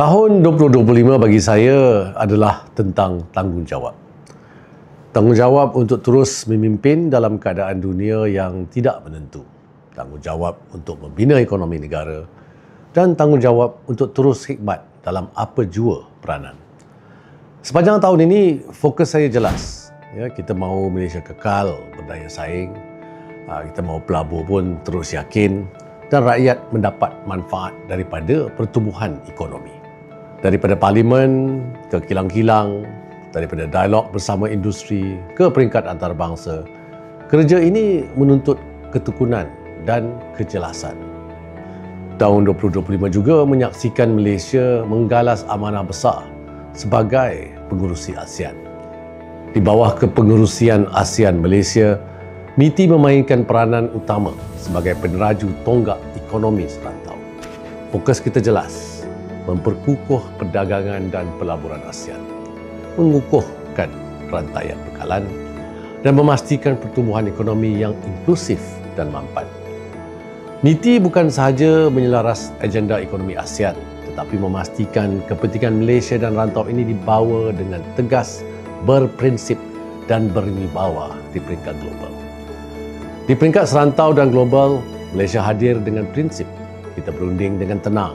Tahun 2025 bagi saya adalah tentang tanggungjawab. Tanggungjawab untuk terus memimpin dalam keadaan dunia yang tidak menentu. Tanggungjawab untuk membina ekonomi negara dan tanggungjawab untuk terus khidmat dalam apa jua peranan. Sepanjang tahun ini, fokus saya jelas. Kita mahu Malaysia kekal berdaya saing, kita mahu pelabur pun terus yakin dan rakyat mendapat manfaat daripada pertumbuhan ekonomi. Daripada parlimen ke kilang-kilang, daripada dialog bersama industri ke peringkat antarabangsa, kerja ini menuntut ketekunan dan kejelasan. Tahun 2025 juga menyaksikan Malaysia menggalas amanah besar sebagai pengerusi ASEAN. Di bawah kepengerusian ASEAN Malaysia, MITI memainkan peranan utama sebagai peneraju tonggak ekonomi serantau. Fokus kita jelas, memperkukuh perdagangan dan pelaburan ASEAN, mengukuhkan rantaian bekalan dan memastikan pertumbuhan ekonomi yang inklusif dan mampan. MITI bukan sahaja menyelaras agenda ekonomi ASEAN, tetapi memastikan kepentingan Malaysia dan rantau ini dibawa dengan tegas, berprinsip dan berwibawa di peringkat global. Di peringkat serantau dan global, Malaysia hadir dengan prinsip kita berunding dengan tenang,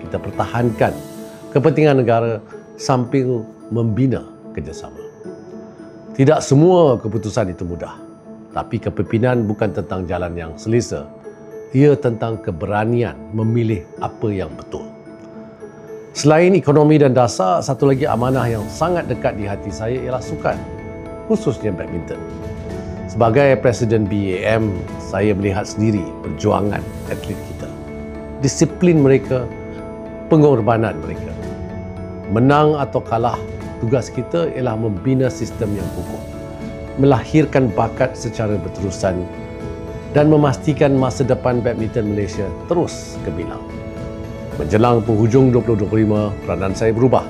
kita pertahankan kepentingan negara sambil membina kerjasama. Tidak semua keputusan itu mudah, tapi kepimpinan bukan tentang jalan yang selesa. Ia tentang keberanian memilih apa yang betul. Selain ekonomi dan dasar, satu lagi amanah yang sangat dekat di hati saya ialah sukan, khususnya badminton. Sebagai Presiden BAM, saya melihat sendiri perjuangan atlet kita, disiplin mereka, pengorbanan mereka. Menang atau kalah, tugas kita ialah membina sistem yang kukuh, melahirkan bakat secara berterusan dan memastikan masa depan badminton Malaysia terus gemilang. Menjelang penghujung 2025, peranan saya berubah,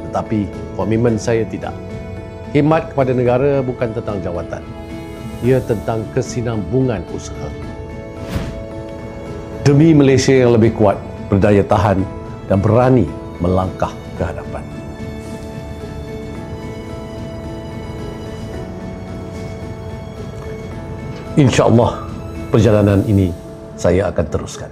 tetapi komitmen saya tidak. Khidmat kepada negara bukan tentang jawatan, ia tentang kesinambungan usaha. Demi Malaysia yang lebih kuat, berdaya tahan dan berani melangkah ke hadapan. InsyaAllah perjalanan ini saya akan teruskan.